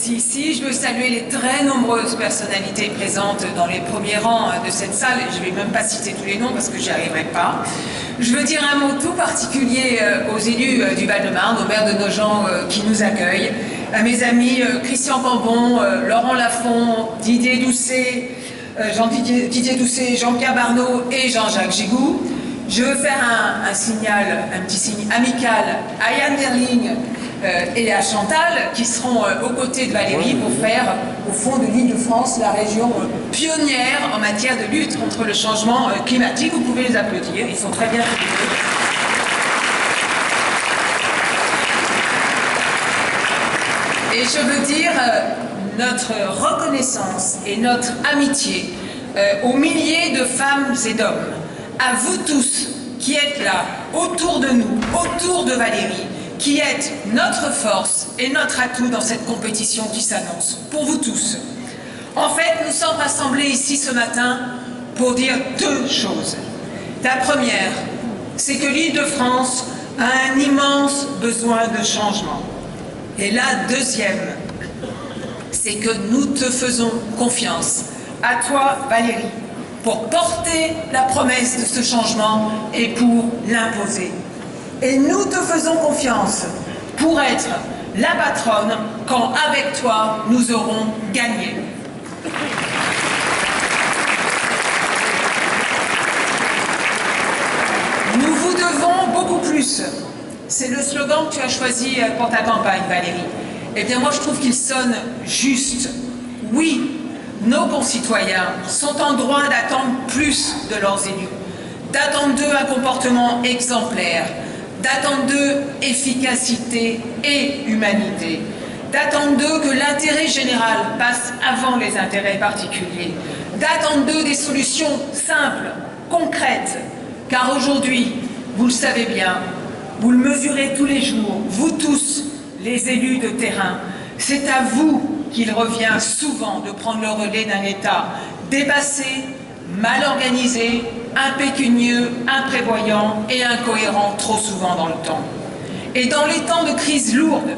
aussi ici. Je veux saluer les très nombreuses personnalités présentes dans les premiers rangs de cette salle. Je ne vais même pas citer tous les noms parce que j'y arriverai pas. Je veux dire un mot tout particulier aux élus du Val-de-Marne, aux maires de nos gens qui nous accueillent, à mes amis Christian Cambon, Laurent Lafont, Didier Doucet, Jean-Pierre Barnaud et Jean-Jacques Gigou. Je veux faire un petit signe amical à Yann Derling et à Chantal, qui seront aux côtés de Valérie pour faire, au fond de l'Île-de-France, la région pionnière en matière de lutte contre le changement climatique. Vous pouvez les applaudir, ils sont très bien figurés. Et je veux dire notre reconnaissance et notre amitié aux milliers de femmes et d'hommes, à vous tous qui êtes là, autour de nous, autour de Valérie, qui êtes notre force et notre atout dans cette compétition qui s'annonce, pour vous tous. En fait, nous sommes rassemblés ici ce matin pour dire deux choses. La première, c'est que l'Île-de-France a un immense besoin de changement. Et la deuxième, c'est que nous te faisons confiance, à toi Valérie, pour porter la promesse de ce changement et pour l'imposer. Et nous te faisons confiance pour être la patronne quand, avec toi, nous aurons gagné. Nous vous devons beaucoup plus. C'est le slogan que tu as choisi pour ta campagne, Valérie. Eh bien, moi, je trouve qu'il sonne juste. Oui, nos concitoyens sont en droit d'attendre plus de leurs élus, d'attendre d'eux un comportement exemplaire, d'attendre d'eux efficacité et humanité, d'attendre d'eux que l'intérêt général passe avant les intérêts particuliers, d'attendre d'eux des solutions simples, concrètes, car aujourd'hui, vous le savez bien, vous le mesurez tous les jours, vous tous, les élus de terrain, c'est à vous qu'il revient souvent de prendre le relais d'un État dépassé, mal organisé, impécunieux, imprévoyant et incohérent trop souvent dans le temps. Et dans les temps de crise lourde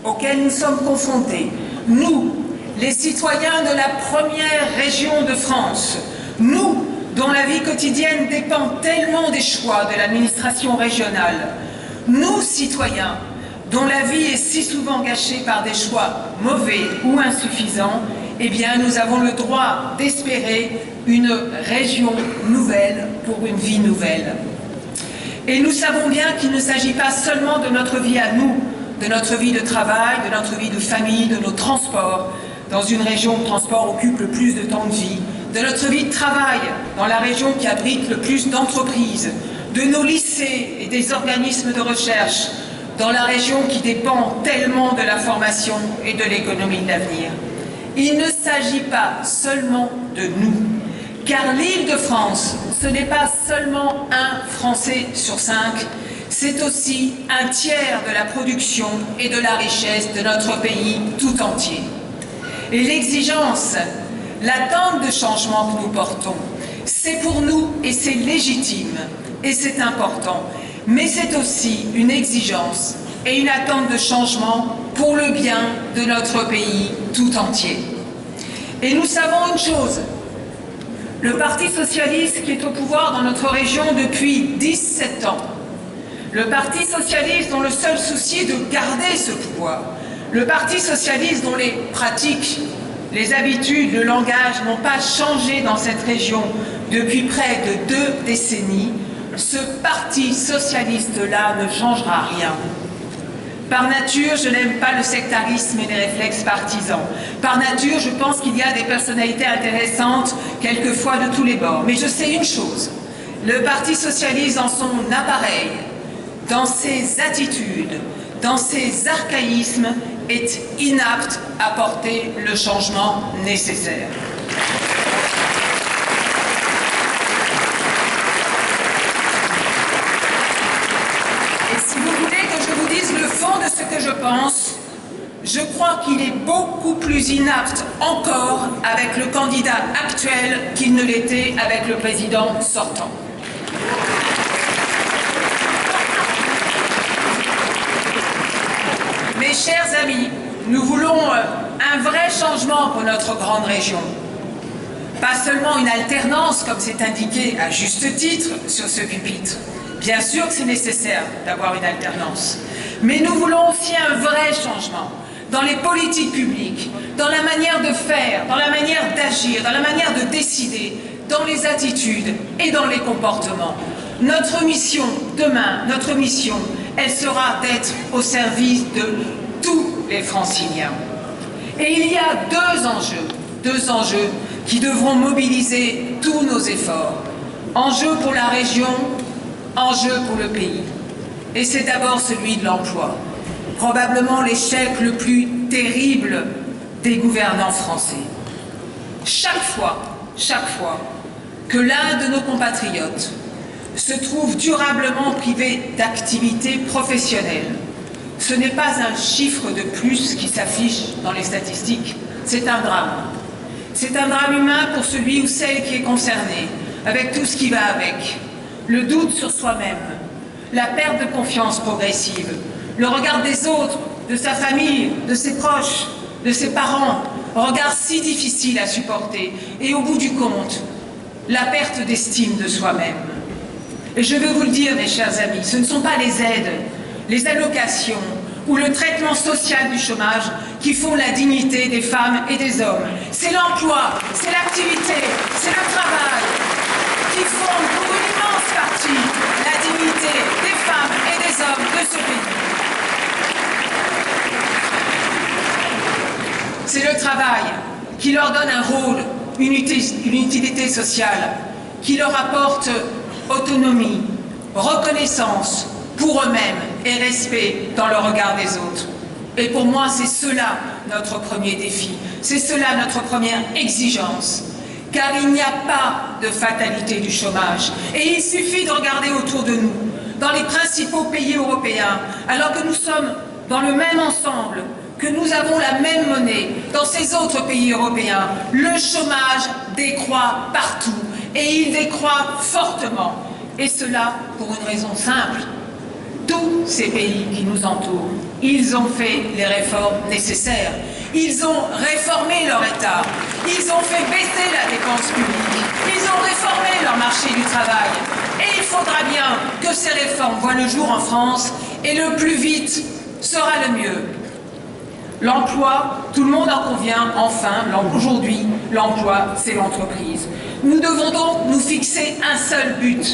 auxquels nous sommes confrontés, nous, les citoyens de la première région de France, nous, dont la vie quotidienne dépend tellement des choix de l'administration régionale, nous, citoyens, dont la vie est si souvent gâchée par des choix mauvais ou insuffisants, eh bien, nous avons le droit d'espérer une région nouvelle pour une vie nouvelle. Et nous savons bien qu'il ne s'agit pas seulement de notre vie à nous, de notre vie de travail, de notre vie de famille, de nos transports, dans une région où le transport occupe le plus de temps de vie, de notre vie de travail, dans la région qui abrite le plus d'entreprises, de nos lycées et des organismes de recherche, dans la région qui dépend tellement de la formation et de l'économie de l'avenir. Il ne s'agit pas seulement de nous, car l'Île-de-France, ce n'est pas seulement un Français sur 5, c'est aussi un tiers de la production et de la richesse de notre pays tout entier. Et l'exigence, l'attente de changement que nous portons, c'est pour nous et c'est légitime et c'est important. Mais c'est aussi une exigence et une attente de changement pour le bien de notre pays tout entier. Et nous savons une chose, le Parti socialiste qui est au pouvoir dans notre région depuis 17 ans, le Parti socialiste dont le seul souci est de garder ce pouvoir, le Parti socialiste dont les pratiques, les habitudes, le langage n'ont pas changé dans cette région depuis près de 2 décennies, ce Parti socialiste-là ne changera rien. Par nature, je n'aime pas le sectarisme et les réflexes partisans. Par nature, je pense qu'il y a des personnalités intéressantes, quelquefois de tous les bords. Mais je sais une chose, le Parti socialiste dans son appareil, dans ses attitudes, dans ses archaïsmes, est inapte à porter le changement nécessaire. Le fond de ce que je pense, je crois qu'il est beaucoup plus inapte encore avec le candidat actuel qu'il ne l'était avec le président sortant. Mes chers amis, nous voulons un changement pour notre grande région. Pas seulement une alternance, comme c'est indiqué à juste titre sur ce pupitre. Bien sûr que c'est nécessaire d'avoir une alternance. Mais nous voulons aussi un vrai changement dans les politiques publiques, dans la manière de faire, dans la manière d'agir, dans la manière de décider, dans les attitudes et dans les comportements. Notre mission, demain, notre mission, elle sera d'être au service de tous les Franciliens. Et il y a deux enjeux qui devront mobiliser tous nos efforts. Enjeu pour la région, enjeu pour le pays. Et c'est d'abord celui de l'emploi. Probablement l'échec le plus terrible des gouvernants français. Chaque fois que l'un de nos compatriotes se trouve durablement privé d'activité professionnelle, ce n'est pas un chiffre de plus qui s'affiche dans les statistiques, c'est un drame. C'est un drame humain pour celui ou celle qui est concerné, avec tout ce qui va avec. Le doute sur soi-même, la perte de confiance progressive, le regard des autres, de sa famille, de ses proches, de ses parents, regard si difficile à supporter, et au bout du compte, la perte d'estime de soi-même. Et je veux vous le dire, mes chers amis, ce ne sont pas les aides, les allocations ou le traitement social du chômage qui font la dignité des femmes et des hommes. C'est l'emploi, c'est l'activité, c'est le travail qui font pour une immense partie la dignité des femmes et des hommes de ce pays. C'est le travail qui leur donne un rôle, une utilité sociale, qui leur apporte autonomie, reconnaissance pour eux-mêmes et respect dans le regard des autres. Et pour moi, c'est cela notre premier défi, c'est cela notre première exigence. Car il n'y a pas de fatalité du chômage. Et il suffit de regarder autour de nous, dans les principaux pays européens, alors que nous sommes dans le même ensemble, que nous avons la même monnaie dans ces autres pays européens, le chômage décroît partout. Et il décroît fortement. Et cela pour une raison simple. Tous ces pays qui nous entourent, ils ont fait les réformes nécessaires. Ils ont réformé leur État. Ils ont fait baisser la dépense publique. Ils ont réformé leur marché du travail. Et il faudra bien que ces réformes voient le jour en France, et le plus vite sera le mieux. L'emploi, tout le monde en convient, enfin, aujourd'hui, l'emploi, c'est l'entreprise. Nous devons donc nous fixer un seul but,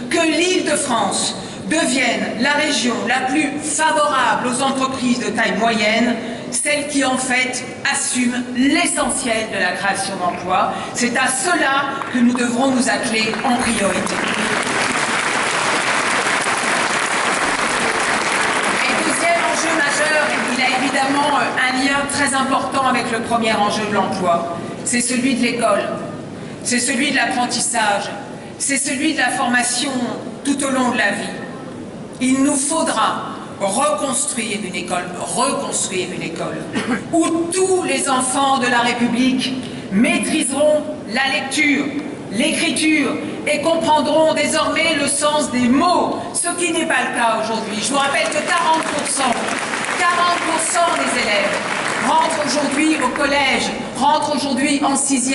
que l'Île-de-France devienne la région la plus favorable aux entreprises de taille moyenne, celle qui en fait assume l'essentiel de la création d'emplois. C'est à cela que nous devrons nous atteler en priorité. Il a évidemment un lien très important avec le premier enjeu de l'emploi. C'est celui de l'école, c'est celui de l'apprentissage, c'est celui de la formation tout au long de la vie. Il nous faudra reconstruire une école où tous les enfants de la République maîtriseront la lecture, l'écriture et comprendront désormais le sens des mots, ce qui n'est pas le cas aujourd'hui. Je vous rappelle que 40% des élèves rentrent aujourd'hui au collège, rentrent aujourd'hui en 6e,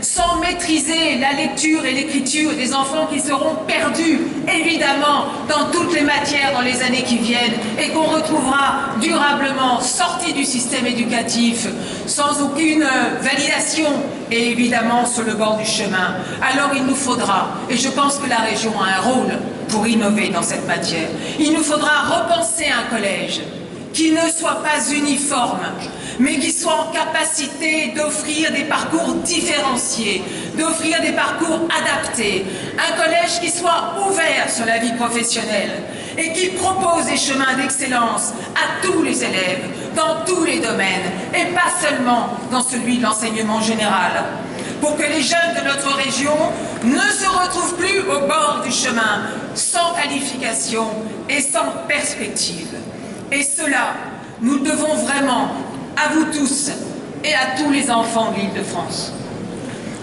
sans maîtriser la lecture et l'écriture, des enfants qui seront perdus, évidemment, dans toutes les matières dans les années qui viennent, et qu'on retrouvera durablement sortis du système éducatif, sans aucune validation, et évidemment sur le bord du chemin. Alors il nous faudra, et je pense que la région a un rôle pour innover dans cette matière, il nous faudra repenser un collège qui ne soit pas uniforme, mais qui soit en capacité d'offrir des parcours différenciés, d'offrir des parcours adaptés, un collège qui soit ouvert sur la vie professionnelle et qui propose des chemins d'excellence à tous les élèves, dans tous les domaines, et pas seulement dans celui de l'enseignement général, pour que les jeunes de notre région ne se retrouvent plus au bord du chemin, sans qualification et sans perspective. Et cela, nous le devons vraiment à vous tous et à tous les enfants de l'Île-de-France.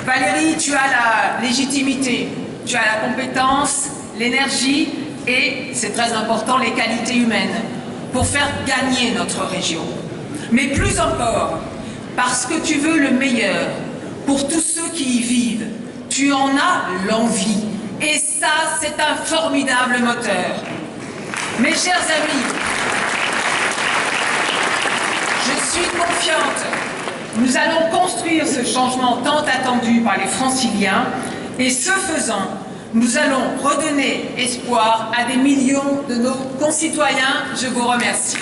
Valérie, tu as la légitimité, tu as la compétence, l'énergie et, c'est très important, les qualités humaines pour faire gagner notre région. Mais plus encore, parce que tu veux le meilleur pour tous ceux qui y vivent. Tu en as l'envie. Et ça, c'est un formidable moteur. Mes chers amis, je suis confiante. Nous allons construire ce changement tant attendu par les Franciliens et ce faisant, nous allons redonner espoir à des millions de nos concitoyens. Je vous remercie.